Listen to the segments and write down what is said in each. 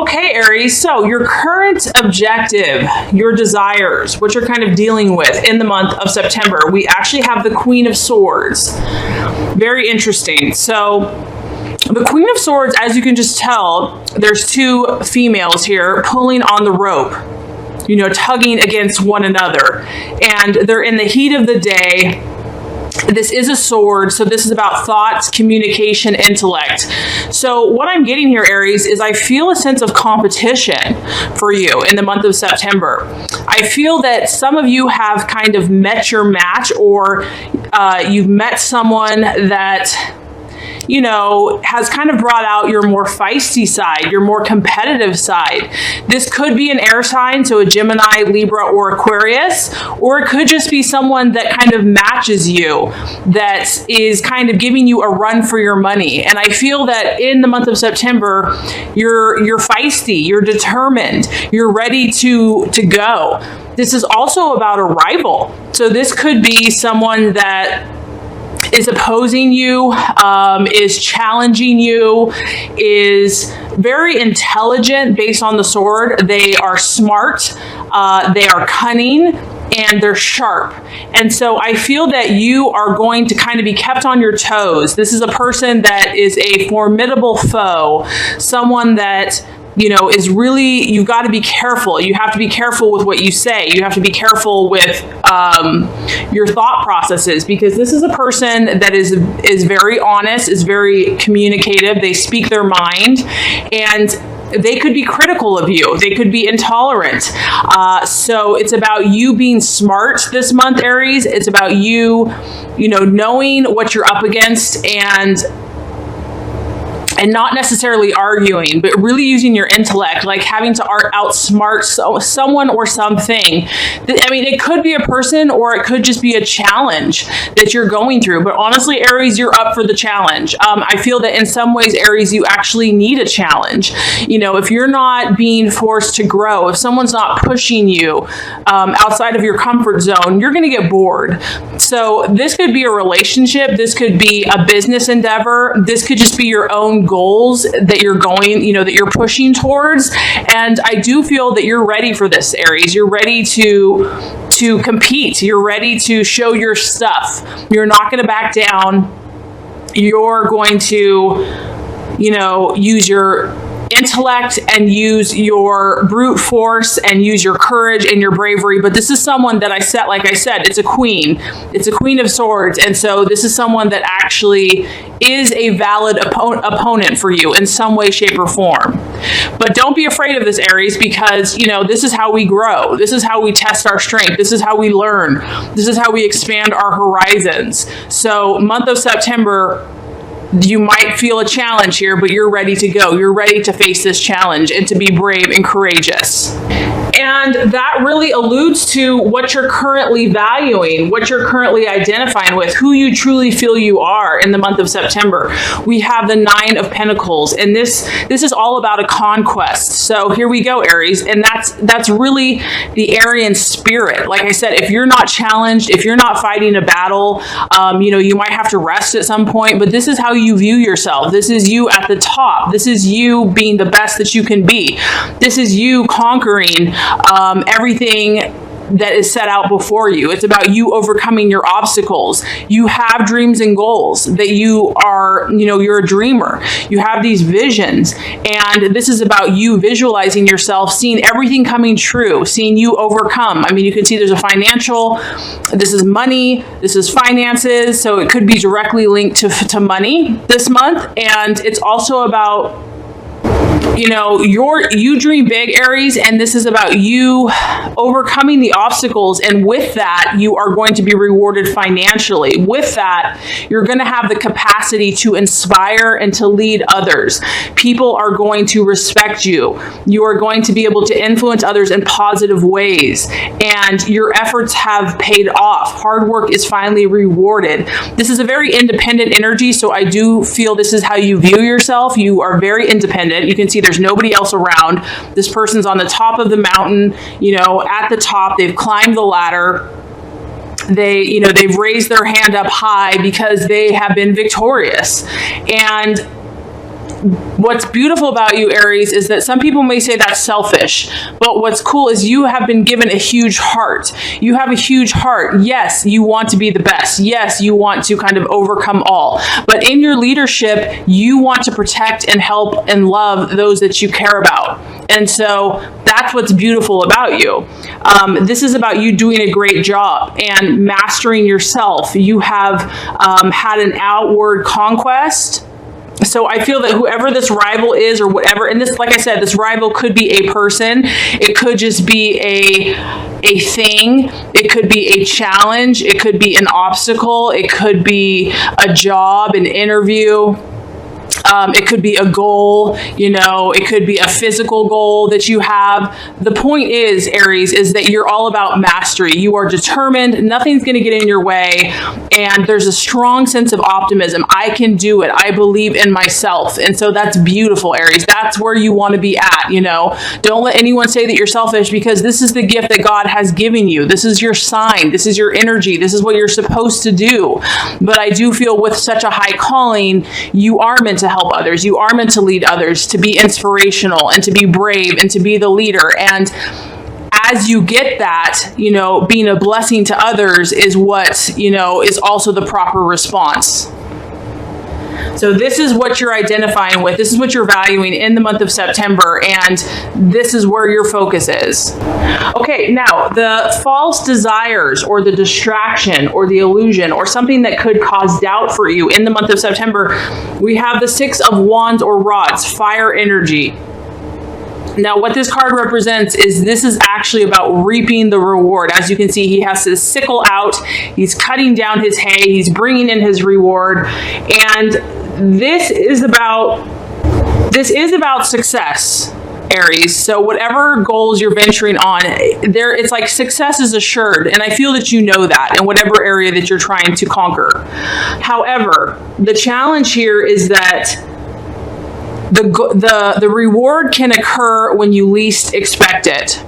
Okay, Aries, so your current objective, your desires, what you're kind of dealing with in the month of September, we actually have the Queen of Swords. Very interesting. So the Queen of Swords, as you can just tell, there's two females here pulling on the rope, tugging against one another. And they're in the heat of the day. This is a sword, so this is about thoughts, communication, intellect. So what I'm getting here, Aries, is I feel a sense of competition for you in the month of September. I feel that some of you have kind of met your match, or you've met someone that has kind of brought out your more feisty side, your more competitive side. This could be an air sign, so a Gemini, Libra, or Aquarius, or it could just be someone that kind of matches you, that is kind of giving you a run for your money. And I feel that in the month of September, you're feisty, you're determined, you're ready to go. This is also about a rival. So this could be someone that is opposing you, is challenging you, is very intelligent based on the sword. They are smart, they are cunning, and they're sharp. And so I feel that you are going to kind of be kept on your toes. This is a person that is a formidable foe, someone that is really, you've got to be careful. You have to be careful with what you say. You have to be careful with your thought processes, because this is a person that is very honest, is very communicative. They speak their mind, and they could be critical of you. They could be intolerant. So it's about you being smart this month, Aries. It's about you, knowing what you're up against, and not necessarily arguing, but really using your intellect, like having to outsmart someone or something. I mean, it could be a person, or it could just be a challenge that you're going through. But honestly, Aries, you're up for the challenge. I feel that in some ways, Aries, you actually need a challenge. If you're not being forced to grow, if someone's not pushing you outside of your comfort zone, you're going to get bored. So this could be a relationship. This could be a business endeavor. This could just be your own goals that you're going, that you're pushing towards. And I do feel that you're ready for this, Aries. You're ready to compete. You're ready to show your stuff. You're not going to back down. You're going to, use your intellect and use your brute force and use your courage and your bravery. But this is someone that like I said, it's a queen. It's a Queen of Swords. And so this is someone that actually is a valid opponent for you in some way, shape, or form. But don't be afraid of this, Aries, because, this is how we grow. This is how we test our strength. This is how we learn. This is how we expand our horizons. So month of September, you might feel a challenge here, but you're ready to go. You're ready to face this challenge and to be brave and courageous. And that really alludes to what you're currently valuing, what you're currently identifying with, who you truly feel you are in the month of September. We have the Nine of Pentacles, and this is all about a conquest. So here we go, Aries, and that's really the Aryan spirit. Like I said, if you're not challenged, if you're not fighting a battle, you might have to rest at some point, but this is how you view yourself. This is you at the top. This is you being the best that you can be. This is you conquering everything that is set out before you. It's about you overcoming your obstacles. You have dreams and goals that you are, you're a dreamer. You have these visions, and this is about you visualizing yourself, seeing everything coming true, seeing you overcome. I mean, you can see there's a financial, this is money, this is finances, so it could be directly linked to money this month. And it's also about, you dream big, Aries, and this is about you overcoming the obstacles. And with that, you are going to be rewarded financially. With that, you're going to have the capacity to inspire and to lead others. People are going to respect you. You are going to be able to influence others in positive ways. And your efforts have paid off. Hard work is finally rewarded. This is a very independent energy, so I do feel this is how you view yourself. You are very independent. You can see there's nobody else around. This person's on the top of the mountain, at the top. They've climbed the ladder. They've raised their hand up high because they have been victorious. And what's beautiful about you, Aries, is that some people may say that's selfish, but what's cool is you have been given a huge heart. You have a huge heart. Yes, you want to be the best. Yes, you want to kind of overcome all. But in your leadership, you want to protect and help and love those that you care about. And so that's what's beautiful about you. This is about you doing a great job and mastering yourself. You have had an outward conquest. So I feel that whoever this rival is or whatever, and this, like I said, this rival could be a person. It could just be a thing. It could be a challenge. It could be an obstacle. It could be a job, an interview. It could be a goal, it could be a physical goal that you have. The point is, Aries, is that you're all about mastery. You are determined. Nothing's going to get in your way. And there's a strong sense of optimism. I can do it. I believe in myself. And so that's beautiful, Aries. That's where you want to be at, Don't let anyone say that you're selfish, because this is the gift that God has given you. This is your sign. This is your energy. This is what you're supposed to do. But I do feel with such a high calling, you are meant to help others. You are meant to lead others, to be inspirational and to be brave and to be the leader. And as you get that, being a blessing to others is what, is also the proper response. So this is what you're identifying with. This is what you're valuing in the month of September, and this is where your focus is. Okay, now the false desires or the distraction or the illusion or something that could cause doubt for you in the month of September, we have the Six of Wands or Rods, fire energy. Now, what this card represents is this is actually about reaping the reward. As you can see, he has his sickle out. He's cutting down his hay. He's bringing in his reward. And this is about success, Aries. So whatever goals you're venturing on, it's like success is assured. And I feel that you know that in whatever area that you're trying to conquer. However, the challenge here is that the reward can occur when you least expect it.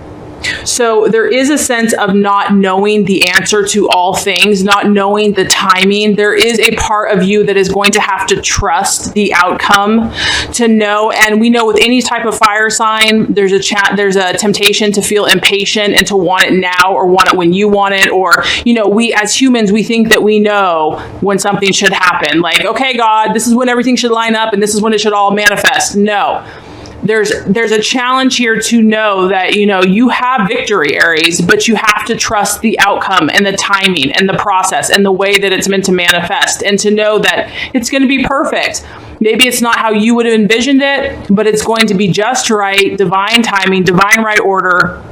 So there is a sense of not knowing the answer to all things, not knowing the timing. There is a part of you that is going to have to trust the outcome to know. And we know with any type of fire sign, there's a temptation to feel impatient and to want it now or want it when you want it. Or, we as humans, we think that we know when something should happen. Like, okay, God, this is when everything should line up and this is when it should all manifest. No. There's a challenge here to know that, you have victory, Aries, but you have to trust the outcome and the timing and the process and the way that it's meant to manifest, and to know that it's going to be perfect. Maybe it's not how you would have envisioned it, but it's going to be just right, divine timing, divine right order.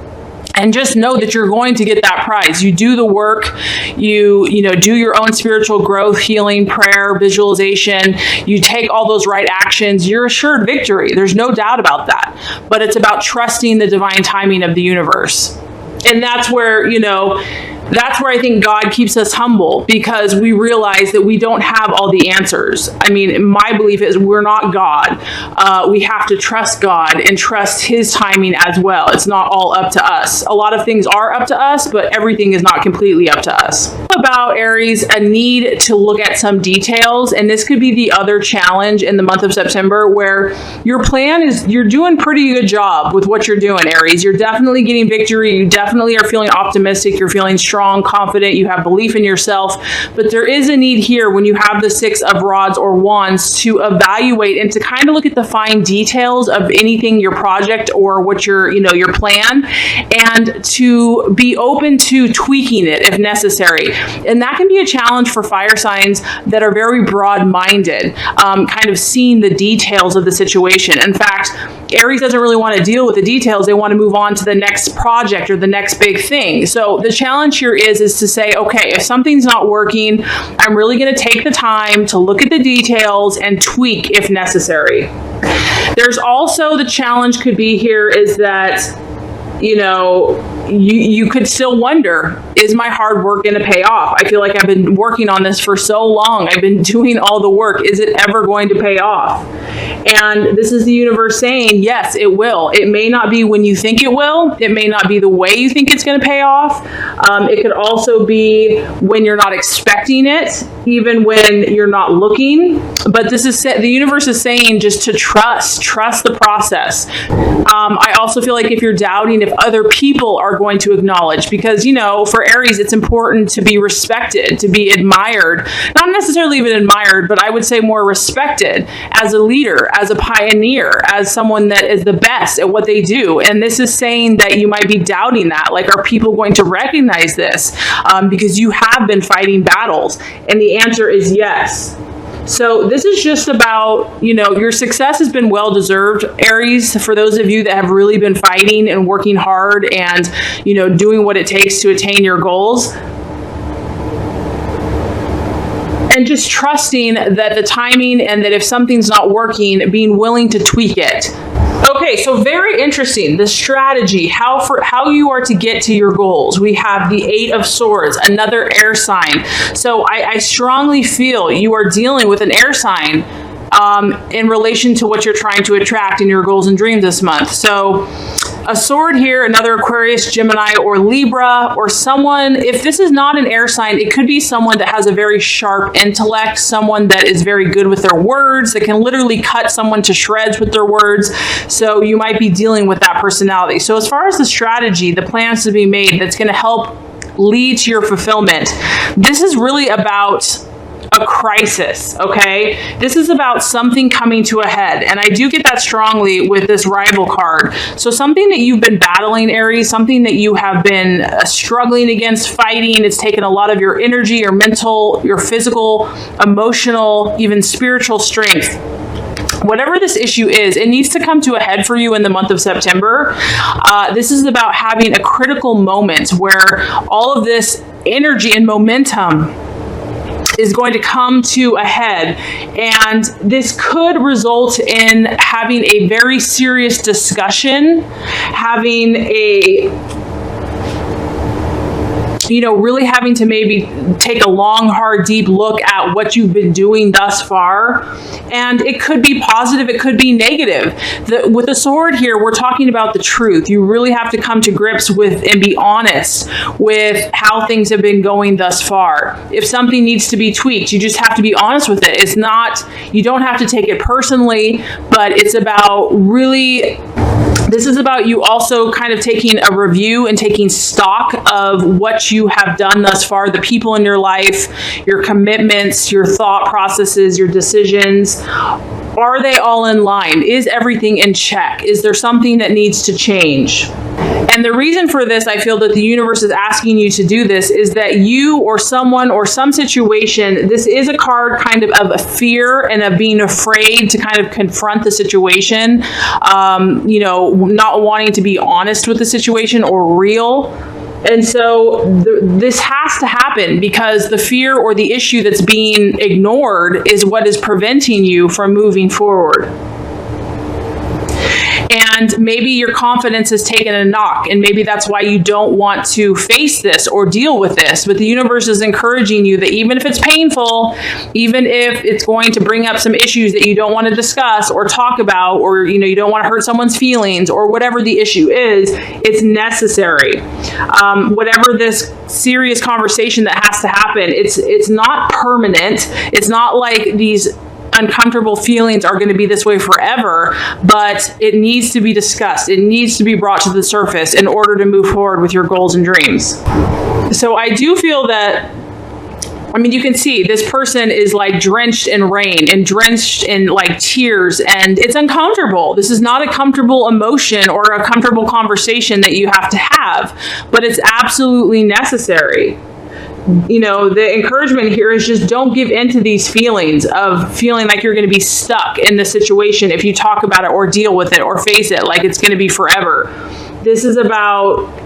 And just know that you're going to get that prize. You do the work, you do your own spiritual growth, healing, prayer, visualization. You take all those right actions. You're assured victory. There's no doubt about that. But it's about trusting the divine timing of the universe. And that's where, I think God keeps us humble, because we realize that we don't have all the answers. I mean, my belief is we're not God. We have to trust God and trust his timing as well. It's not all up to us. A lot of things are up to us, but everything is not completely up to us. About Aries, a need to look at some details. And this could be the other challenge in the month of September, where your plan is, you're doing pretty good job with what you're doing, Aries. You're definitely getting victory. You definitely are feeling optimistic. You're feeling strong, confident. You have belief in yourself. But there is a need here when you have the Six of Rods or Wands to evaluate and to kind of look at the fine details of anything, your project or what your plan, and to be open to tweaking it if necessary. And that can be a challenge for fire signs that are very broad-minded, kind of seeing the details of the situation. In fact, Aries doesn't really want to deal with the details. They want to move on to the next project or the next big thing. So the challenge here is to say, okay, if something's not working, I'm really going to take the time to look at the details and tweak if necessary. There's also the challenge could be here is that, you could still wonder, is my hard work going to pay off? I feel like I've been working on this for so long. I've been doing all the work. Is it ever going to pay off? And this is the universe saying, yes, it will. It may not be when you think it will. It may not be the way you think it's going to pay off. It could also be when you're not expecting it. even when you're not looking. But this is the universe is saying just to trust the process. I also feel like if you're doubting if other people are going to acknowledge, because, you know, for Aries, it's important to be respected, to be admired, not necessarily even admired, but I would say more respected as a leader, as a pioneer, as someone that is the best at what they do. And this is saying that you might be doubting that. Like, are people going to recognize this? Because you have been fighting battles. And the answer is yes. So this is just about, you know, your success has been well-deserved, Aries, for those of you that have really been fighting and working hard and, you know, doing what it takes to attain your goals. And just trusting that the timing, and that if something's not working, being willing to tweak it. Okay, so very interesting, the strategy, how you are to get to your goals. We have the 8 of Swords, another air sign. So I strongly feel you are dealing with an air sign in relation to what you're trying to attract in your goals and dreams this month. So a sword here, another Aquarius, Gemini, or Libra, or someone, if this is not an air sign, it could be someone that has a very sharp intellect, someone that is very good with their words, that can literally cut someone to shreds with their words. So you might be dealing with that personality. So as far as the strategy, the plans to be made that's going to help lead to your fulfillment, this is really about a crisis, okay? This is about something coming to a head, and I do get that strongly with this rival card. So something that you've been battling, Aries, something that you have been struggling against, fighting, it's taken a lot of your energy, your mental, your physical, emotional, even spiritual strength. Whatever this issue is, it needs to come to a head for you in the month of September. This is about having a critical moment where all of this energy and momentum is going to come to a head, and this could result in having a very serious discussion, having a, you know, really having to maybe take a long, hard, deep look at what you've been doing thus far. And it could be positive, it could be negative. With the sword here, we're talking about the truth. You really have to come to grips with and be honest with how things have been going thus far. If something needs to be tweaked, you just have to be honest with it. It's not, you don't have to take it personally, but it's about really, this is about you also kind of taking a review and taking stock of what you have done thus far, the people in your life, your commitments, your thought processes, your decisions. Are they all in line? Is everything in check? Is there something that needs to change? And the reason for this, I feel that the universe is asking you to do this, is that you or someone or some situation, this is a card kind of a fear and of being afraid to kind of confront the situation, you know, not wanting to be honest with the situation or real. And so this has to happen because the fear or the issue that's being ignored is what is preventing you from moving forward. And maybe your confidence has taken a knock, and maybe that's why you don't want to face this or deal with this. But the universe is encouraging you that even if it's painful, even if it's going to bring up some issues that you don't want to discuss or talk about, or, you know, you don't want to hurt someone's feelings, or whatever the issue is, it's necessary. Whatever this serious conversation that has to happen, it's not permanent. It's not like these uncomfortable feelings are going to be this way forever, but it needs to be discussed. It needs to be brought to the surface in order to move forward with your goals and dreams. So I do feel that, I mean, you can see this person is like drenched in rain and drenched in like tears, and it's uncomfortable. This is not a comfortable emotion or a comfortable conversation that you have to have, but it's absolutely necessary. You know, the encouragement here is just don't give in to these feelings of feeling like you're going to be stuck in the situation if you talk about it or deal with it or face it like it's going to be forever. This is about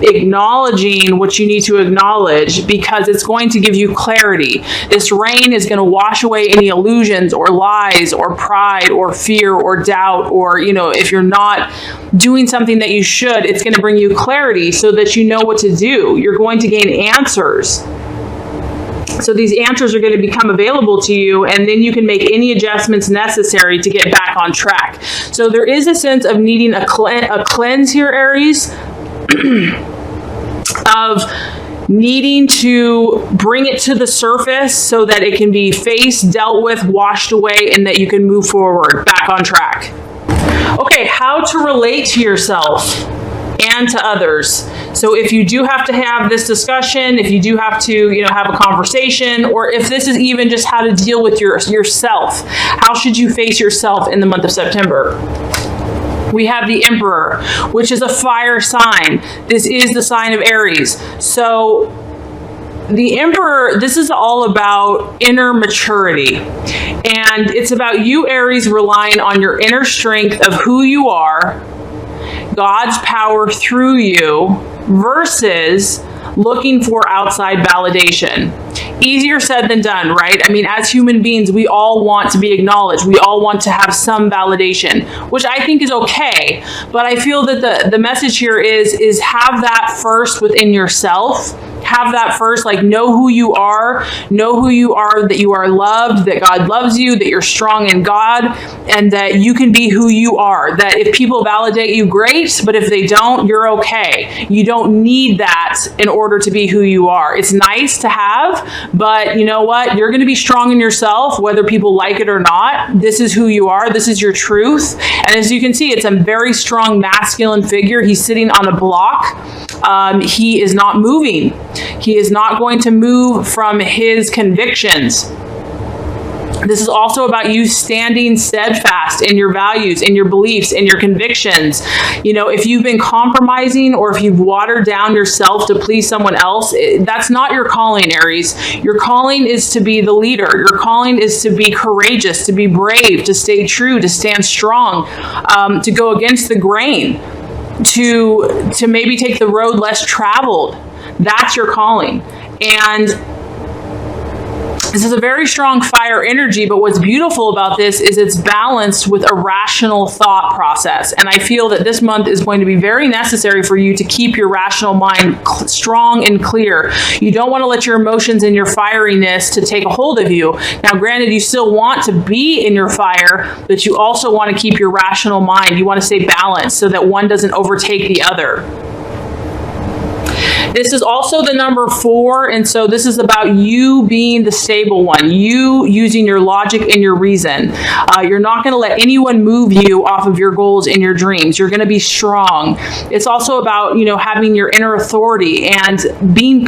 acknowledging what you need to acknowledge, because it's going to give you clarity. This rain is going to wash away any illusions or lies or pride or fear or doubt, or, you know, if you're not doing something that you should, it's going to bring you clarity so that you know what to do. You're going to gain answers. So these answers are going to become available to you, and then you can make any adjustments necessary to get back on track. So there is a sense of needing a cleanse here, Aries, of needing to bring it to the surface so that it can be faced, dealt with, washed away, and that you can move forward, back on track. Okay, how to relate to yourself and to others. So if you do have to have this discussion, if you do have to, have a conversation, or if this is even just how to deal with yourself, how should you face yourself in the month of September? We have the Emperor, which is a fire sign. This is the sign of Aries. So the Emperor, this is all about inner maturity. And it's about you, Aries, relying on your inner strength of who you are, God's power through you, versus looking for outside validation. Easier said than done, right? I mean, as human beings, we all want to be acknowledged. We all want to have some validation, which I think is okay. But I feel that the message here is have that first within yourself. Have that first, know who you are, that you are loved, that God loves you, that you're strong in God, and that you can be who you are. That if people validate you, great, but if they don't, you're okay. You don't need that in order to be who you are. It's nice to have, but you know what? You're going to be strong in yourself, whether people like it or not. This is who you are. This is your truth. And as you can see, it's a very strong masculine figure. He's sitting on a block. He is not moving. He is not going to move from his convictions. This is also about you standing steadfast in your values, in your beliefs, in your convictions. If you've been compromising or if you've watered down yourself to please someone else, that's not your calling, Aries. Your calling is to be the leader. Your calling is to be courageous, to be brave, to stay true, to stand strong, to go against the grain, to maybe take the road less traveled. That's your calling. And this is a very strong fire energy, but what's beautiful about this is it's balanced with a rational thought process. And I feel that this month is going to be very necessary for you to keep your rational mind strong and clear. You don't want to let your emotions and your fieriness to take a hold of you. Now, granted, you still want to be in your fire, but you also want to keep your rational mind. You want to stay balanced so that one doesn't overtake the other. This is also the number 4, and so this is about you being the stable one, you using your logic and your reason. You're not going to let anyone move you off of your goals and your dreams. You're going to be strong. It's also about, having your inner authority and being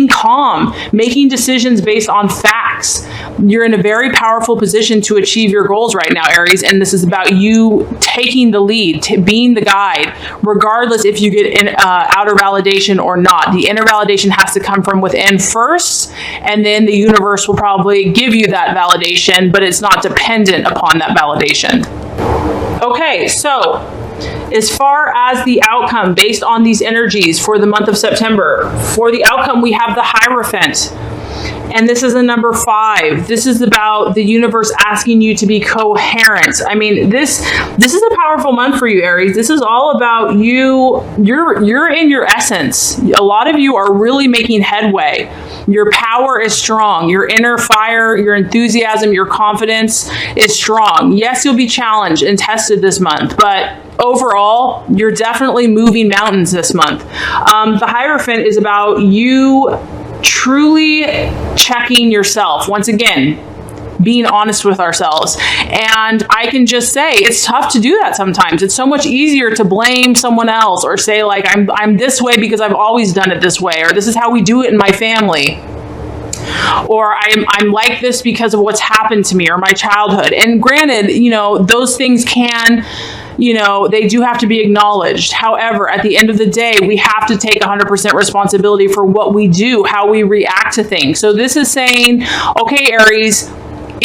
calm, making decisions based on facts. You're in a very powerful position to achieve your goals right now, Aries, and this is about you taking the lead, being the guide, regardless if you get outer validation or not. The inner validation has to come from within first, and then the universe will probably give you that validation, but it's not dependent upon that validation. Okay, so as far as the outcome based on these energies for the month of September, for the outcome we have the Hierophant. And this is the number 5. This is about the universe asking you to be coherent. I mean, this is a powerful month for you, Aries. This is all about you. You're in your essence. A lot of you are really making headway. Your power is strong. Your inner fire, your enthusiasm, your confidence is strong. Yes, you'll be challenged and tested this month, but overall, you're definitely moving mountains this month. The Hierophant is about you truly checking yourself. Once again, being honest with ourselves. And I can just say it's tough to do that sometimes. It's so much easier to blame someone else or say I'm this way because I've always done it this way, or this is how we do it in my family, or I'm like this because of what's happened to me or my childhood. And granted, those things can, they do have to be acknowledged. However, at the end of the day, we have to take 100% responsibility for what we do, how we react to things. So this is saying, okay, Aries,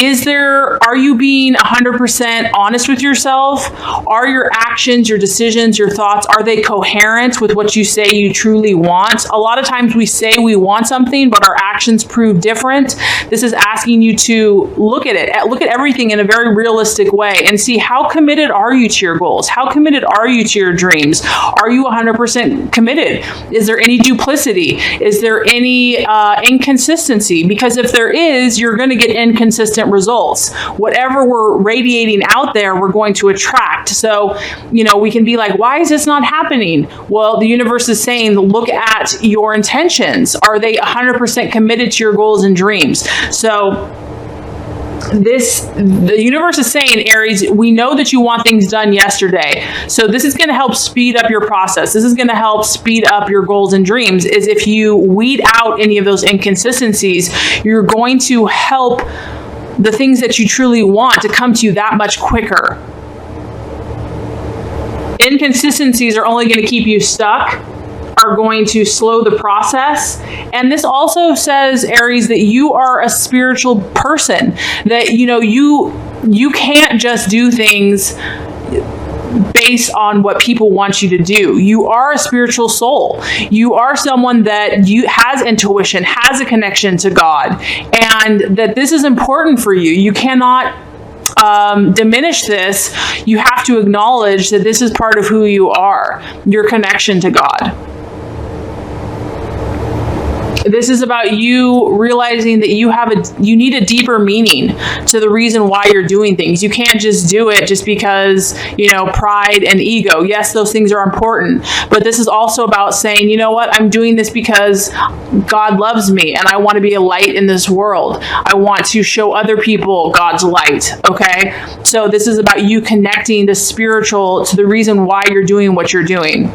are you being 100% honest with yourself? Are your actions, your decisions, your thoughts, are they coherent with what you say you truly want? A lot of times we say we want something, but our actions prove different. This is asking you to look at everything in a very realistic way and see how committed are you to your goals? How committed are you to your dreams? Are you 100% committed? Is there any duplicity? Is there any inconsistency? Because if there is, you're going to get inconsistent 100% results. Whatever we're radiating out there, we're going to attract. So, we can be like, why is this not happening? Well, the universe is saying, look at your intentions. Are they 100% committed to your goals and dreams? So, the universe is saying, Aries, we know that you want things done yesterday. So this is going to help speed up your process. This is going to help speed up your goals and dreams. Is if you weed out any of those inconsistencies, you're going to help the things that you truly want to come to you that much quicker. Inconsistencies are only going to keep you stuck, are going to slow the process. And this also says, Aries, that you are a spiritual person, that you can't just do things based on what people want you to do. You are a spiritual soul. You are someone that has intuition, has a connection to God, and that this is important for you. You cannot diminish this. You have to acknowledge that this is part of who you are, your connection to God. This is about you realizing that you need a deeper meaning to the reason why you're doing things. You can't just do it just because, pride and ego. Yes, those things are important, but this is also about saying, you know what, I'm doing this because God loves me and I want to be a light in this world. I want to show other people God's light, okay? So this is about you connecting the spiritual to the reason why you're doing what you're doing.